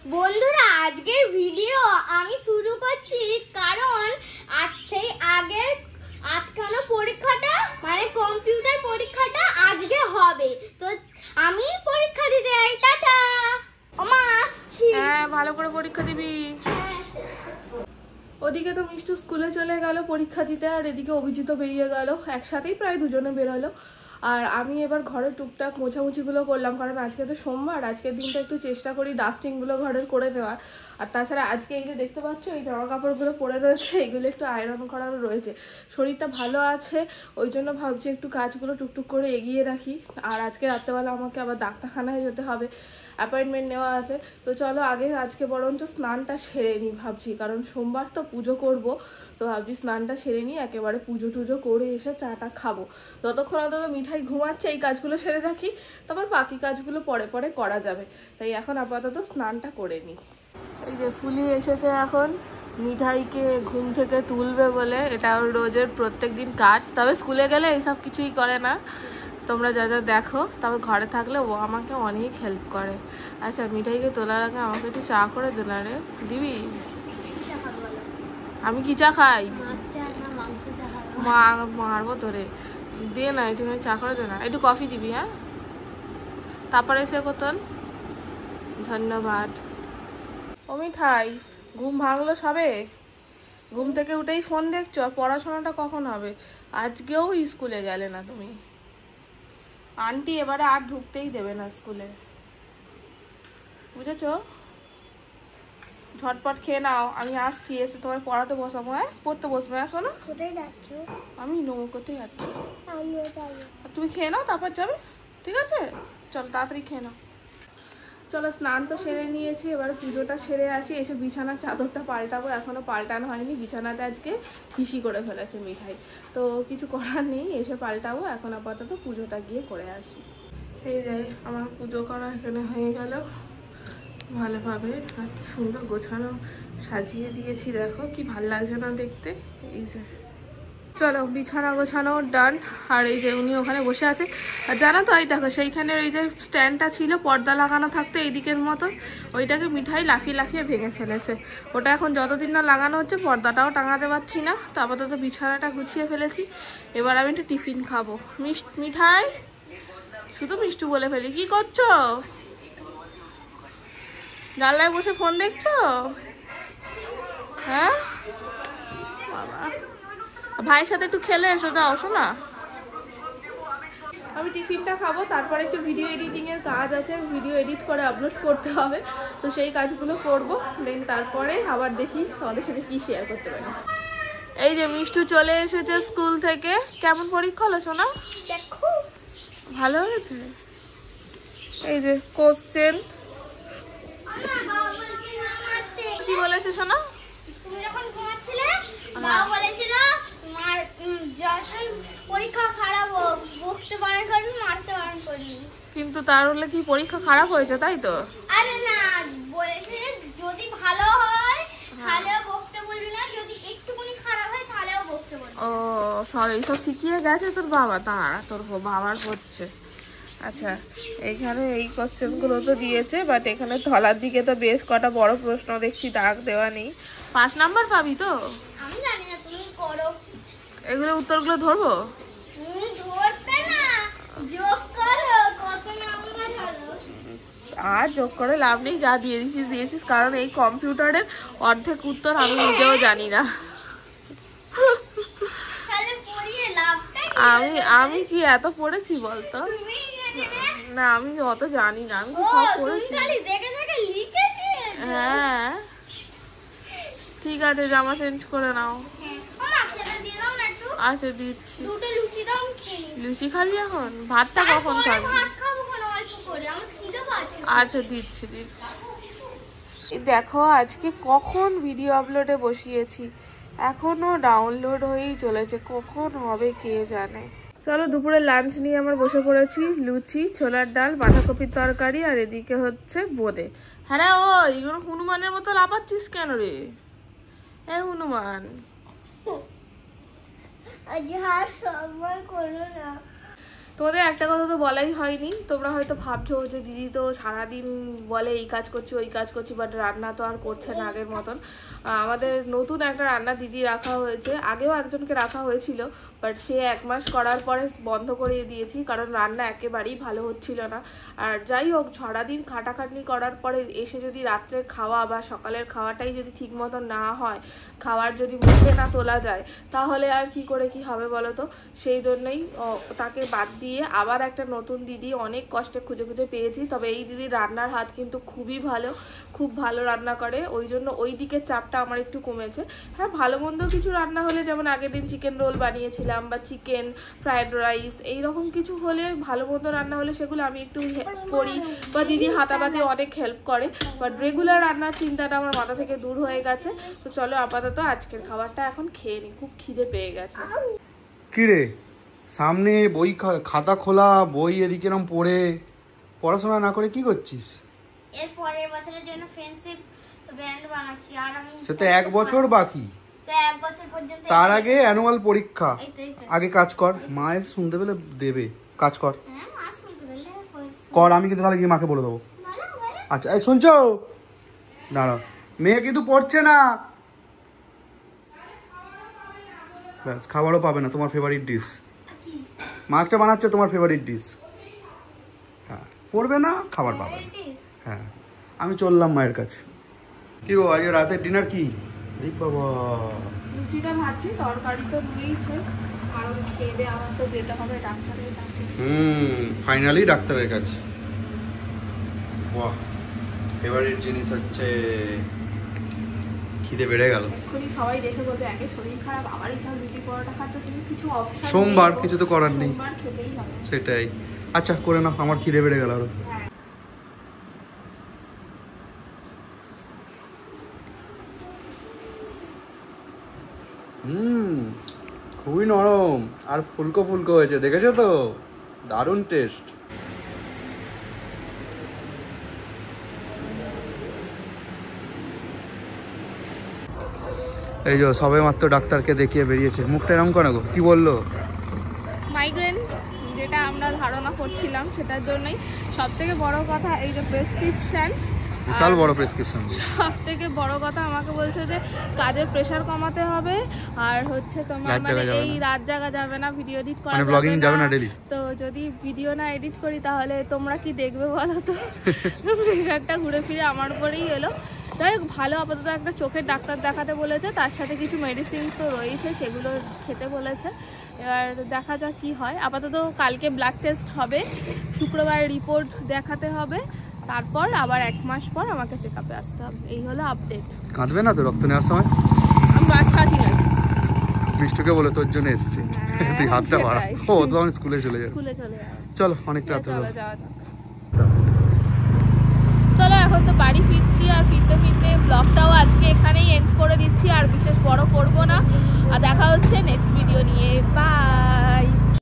বন্ধুরা আজকের ভিডিও আমি শুরু করছি কারণ সেই আগের আটকানো পরীক্ষাটা মানে কম্পিউটার পরীক্ষাটা আজকে হবে। তো আমি পরীক্ষা দিতে যাই। টাটা। ওমা আসছি। হ্যাঁ ভালো করে পরীক্ষা দিবি। ওদিকে তো মিষ্টু স্কুলে চলে গেল পরীক্ষা দিতে, আর এদিকে অভিজিৎ বেরিয়ে গেল, একসাথেই প্রায় দুজনে বেরোলো। আর আমি এবার ঘরের টুকটাক মোছামুছিগুলো করলাম, কারণ আজকে তো সোমবার, আজকের দিনটা একটু চেষ্টা করি ডাস্টিংগুলো ঘরের করে দেওয়ার। আর তাছাড়া আজকে এই যে দেখতে পাচ্ছ এই জামা কাপড়গুলো পরে রয়েছে, এগুলো একটু আয়রন করারও রয়েছে। শরীরটা ভালো আছে ওই জন্য ভাবছি একটু কাজগুলো টুকটুক করে এগিয়ে রাখি। আর আজকে রাত্রেবেলা আমাকে আবার ডাক্তারখানায় যেতে হবে, অ্যাপয়েন্টমেন্ট নেওয়া আছে। তো চলো আগে আজকে বরঞ্চ স্নানটা সেরে নিই ভাবছি, কারণ সোমবার তো পুজো করব। তো ভাবছি স্নানটা সেরে নিই, একেবারে পুজো টুজো করে এসে চাটা খাবো। যতক্ষণ অন্তত মিঠাই ঘুমাচ্ছে এই কাজগুলো সেরে রাখি, তারপর বাকি কাজগুলো পরে পরে করা যাবে। তাই এখন আপাতত স্নানটা করে নিই। এই যে ফুলি এসেছে এখন মিঠাইকে ঘুম থেকে তুলবে বলে, এটা ওর রোজের প্রত্যেক দিন কাজ। তবে স্কুলে গেলে এইসব কিছুই করে না, তোমরা যা যা দেখো। তবে ঘরে থাকলে ও আমাকে অনেক হেল্প করে। আচ্ছা মিঠাইকে তোলার আগে আমাকে একটু চা করে দে না রে, দিবি? আমি কি চা খাই? মারবো তোরে, দে না একটু চা করে দে না, একটু কফি দিবি। হ্যাঁ তারপরে এসে কোতন। ধন্যবাদ। ও মিঠাই ঘুম ভাঙলো সবে? ঘুম থেকে উঠেই ফোন দেখছো? আর পড়াশোনাটা কখন হবে? আজকেও স্কুলে গেলে না তুমি। আন্টি এবারে আর ঢুকতেই দেবে না স্কুলে, বুঝেছ? ঝটপট খেয়ে নাও, আমি আসছি, এসে তোমায় পড়াতে বসাবো। হ্যাঁ পড়তে বসবে। আসো না। কোথায় যাচ্ছ? আমি নৌকোতে যাচ্ছি। আমিও যাব। তুমি খেয়ে নাও তারপর যাবে, ঠিক আছে? চলো তাড়াতাড়ি খেয়ে নাও। চলো স্নান তো সেরে নিয়েছি, এবার পুজোটা সেরে আসি, এসে বিছানার চাদরটা পাল্টাবো। এখনো পাল্টানো হয়নি, বিছানাতে আজকে হিসি করে ফেলেছে মিঠাই। তো কিছু করার নেই, এসে পাল্টাবো। এখন আপাতত পুজোটা গিয়ে করে আসি। এই যে আমার পুজো করা এখানে হয়ে গেল ভালোভাবে, আর কি সুন্দর গোছানো সাজিয়ে দিয়েছি, দেখো কি ভাল লাগছে না দেখতে। এই যে চলো বিছানা গোছানো ডান। আর এই যে উনি ওখানে বসে আছে। আর জানো তো এই দেখো সেইখানে এই যে স্ট্যান্ডটা ছিল পর্দা লাগানো থাকতো এই দিকের মতো, ওইটাকে মিঠাই লাফিয়ে লাফিয়ে ভেঙে ফেলেছে। ওটা এখন যতদিন না লাগানো হচ্ছে পর্দাটাও টাঙাতে পারছি না। তো আপাতত বিছানাটা গুছিয়ে ফেলেছি, এবার আমি একটু টিফিন খাবো। মিঠাই শুধু মিষ্টু বলে ফেলি। কি করছো? জানলায় বসে ফোন দেখছো? হ্যাঁ বাবা, ভাইয়ের সাথে একটু খেলে এসো, যাও শোনা। আমি টিফিনটা খাবো, তারপর একটু ভিডিও এডিটিংয়ের কাজ আছে, ভিডিও এডিট করে আপলোড করতে হবে। তো সেই কাজগুলো করবো, দেন তারপরে আবার দেখি তোমাদের সাথে কি শেয়ার করতে পারি। এই যে মিষ্টু চলে এসেছে স্কুল থেকে। কেমন পরীক্ষা হলো শোনা? দেখো ভালো হয়েছে। এই যে কোশ্চেন কি বলেছে শোনা? তুমি যখন ঘুমাচ্ছিলে মা বলেছিল তোমার যতই পরীক্ষা খারাপ হোক বকতে বারণ করবি, মারতে বারণ করবি। কিন্তু তার হলে কি পরীক্ষা খারাপ হয়েছে তাই তো? আরে না, বলেছে যদি ভালো হয় তাহলেও বকতে বলবি না, যদি একটুখানি খারাপ হয় তাহলেও বকতে বলবি। ও সরি, সব শিখিয়ে গেছে তোর বাবা? দাঁড়া তোর বাবার হচ্ছে। আচ্ছা এখানে এই কোশ্চেনগুলো তো দিয়েছে, বাট এখানে তলার দিকে তো বেশ কটা বড় প্রশ্ন দেখছি, দাগ দেওয়া নেই। 5 নাম্বার পাবি তো? আমি জানি না, তুমি করো। এগুলো উত্তরগুলো ধরবো? ধরতে না, যোগ করো কত নাম্বার হলো। আর যোগ করে লাভ নেই, যা দিয়ে দিয়েছিস, কারণ এই কম্পিউটারের অর্ধেক উত্তর আমি নিজেও জানি না। তাহলে পড়িয়ে লাভটা কি? আমি কি এত পড়েছি বলতো? না আমি অত জানি না, আমি কি সব পড়েছি? হ্যাঁ ঠিক আছে, জামা চেঞ্জ করে নাও। আচ্ছা দিচ্ছি। লুচি খাবি এখন? ভাতটা কখন খাবি? আচ্ছা দিচ্ছি। দেখো আজকে কখন ভিডিও আপলোডে বসিয়েছি, এখনো ডাউনলোড হয়েই চলেছে, কখন হবে কে জানে। চলো দুপুরে লাঞ্চ নিয়ে আমার বসে পড়েছি। লুচি, ছোলার ডাল, বাঁধাকপির তরকারি, আর এদিকে হচ্ছে বোঁদে। হ্যাঁ ও এগুলো হনুমানের মতো লাফাচ্ছিস কেন রে? এ হনুমান তোমাদের একটা কথা তো বলাই হয়নি, তোমরা হয়তো ভাবছো যে দিদি তো সারাদিন বলে এই কাজ করছি ওই কাজ করছি, বাট রান্না তো আর করছে না আগের মতন। আমাদের নতুন একটা রান্না দিদি রাখা হয়েছে, আগেও একজনকে রাখা হয়েছিল, বাট সে 1 মাস করার পরে বন্ধ করে দিয়েছি, কারণ রান্না একেবারেই ভালো হচ্ছিল না। আর যাই হোক, সারাদিন খাটাখাটনি করার পরে এসে যদি রাত্রের খাওয়া বা সকালের খাওয়াটাই যদি ঠিক মতন না হয়, খাওয়ার যদি মুখে না তোলা যায়, তাহলে আর কি করে কি হবে বলো তো। সেই জন্যই তাকে বাদ দিয়ে আবার একটা নতুন দিদি অনেক কষ্টে খুঁজে খুঁজে পেয়েছি। তবে এই দিদির রান্নার হাত কিন্তু খুবই ভালো, খুব ভালো রান্না করে, ওই জন্য ওই দিকের চাপটা আমার একটু কমেছে। হ্যাঁ, ভালো মন্দ কিছু রান্না হলে, যেমন আগের দিন চিকেন রোল বানিয়েছিলাম বা চিকেন ফ্রাইড রাইস, এইরকম কিছু হলে, ভালো মন্দ রান্না হলে সেগুলো আমি একটু হেল্প করি বা দিদি হাতাপাতি অনেক হেল্প করে, বাট রেগুলার রান্নার চিন্তাটা আমার মাথা থেকে দূর হয়ে গেছে। তো চলো আপাতত আজকের খাবারটা এখন খেয়ে নিই, খুব খিদে পেয়ে গেছে। কি রে, সামনে বই খাতা খোলা, বই এদিকে এরকম পড়ে পড়াশোনা না করে কি করছিস? এর পরের বছরের জন্য ফ্রেন্ডশিপ ব্যান্ড বানাচ্ছি, আর আমি সে তো 1 বছর বাকি, 1 বছর পর্যন্ত। তার আগে অ্যানুয়াল পরীক্ষা, এই তো। আগে কাজ কর, মা এসে শুনতে পেলে দেবে, কাজ কর। হ্যাঁ, মা শুনতে পেলে কর, আমি কিন্তু তাহলে গিয়ে মাকে বলে দেবো। আচ্ছা, এই শুনছো? দাঁড়াও, মেয়ে কিন্তু পড়ছে না। ব্যাস, খাবারও পাবে না, তোমার ফেভারিট ডিশ। মা একটা বানাচ্ছে তোমার ফেভারিট ডিশ। হ্যাঁ, পড়বে না, খাবার পাবে না। হ্যাঁ, আমি চললাম মায়ের কাছে। কি গো, আজকে রাতের ডিনার কি? এই বাবা, লুচিটা ভাবছি, তরকারি তো রয়েছে, কারণ খেয়ে দিয়ে আমার তো যেতে হবে ডাক্তারের কাছে। ফাইনালি ডাক্তারের কাছে। বাহ, ফেভারিট জিনিস হচ্ছে, খিদে বেড়ে গেল। এক্ষুনি সবাই দেখে বলবে একে শরীর খারাপ, আবার এইসব লুচি পরোটা খাচ্ছ, কিন্তু কিছু অপশন নেই, সোমবার কিছু তো করার নেই, সোমবার খেতেই হবে। সেটাই। আচ্ছা, করে নাও, আমার খিদে বেড়ে গেল আরো। হ্যাঁ, খুবই নরম আর ফুলকো ফুলকো হয়েছে, দেখেছো তো? দারুণ টেস্ট। এই যে সবে মাত্র ডাক্তারকে দেখিয়ে বেরিয়েছে, মুখটা এরকম কেন গো? কি বললো? মাইগ্রেন, যেটা আমরা ধারণা করছিলাম সেটার জন্যই। সব থেকে বড় কথা, এই যে প্রেসক্রিপশন, বিশাল বড় প্রেসক্রিপশন। সব থেকে বড় কথা আমাকে বলছে যে কাজের প্রেসার কমাতে হবে, আর হচ্ছে তোমার মানে এই রাত জাগা যাবে না, ভিডিও এডিট করা মানে ব্লগিং যাবে না ডেইলি। তো যদি ভিডিও না এডিট করি তাহলে তোমরা কি দেখবে বলো তো? প্রেসারটা ঘুরে ফিরে আমার উপরেই এলো। যাই হোক, ভালো, আপাতত একটা চোখের ডাক্তার দেখাতে বলেছে, তার সাথে কিছু মেডিসিন তো রয়েছে, সেগুলো খেতে বলেছে। এবার দেখা যাক কি হয়। আপাতত কালকে ব্লাড টেস্ট হবে, শুক্রবার রিপোর্ট দেখাতে হবে, তারপর আবার 1 মাস পর আমাকে চেক আপে আসতে হবে। এই হলো আপডেট। কাঁদবে না তো রক্ত নেওয়ার সময়? আমি বাচ্চা আছি না, মিষ্টুকে বলে তোর জন্য এসেছি, তুই হাতটা বাড়া। ও তো আমি স্কুলে চলে যাবো। স্কুলে চলে যাবো, চলো, অনেক রাত হলো। চলো এখন তো বাড়ি ফিরছি, আর ফিরতে ফিরতে ব্লগটাও আজকে এখানে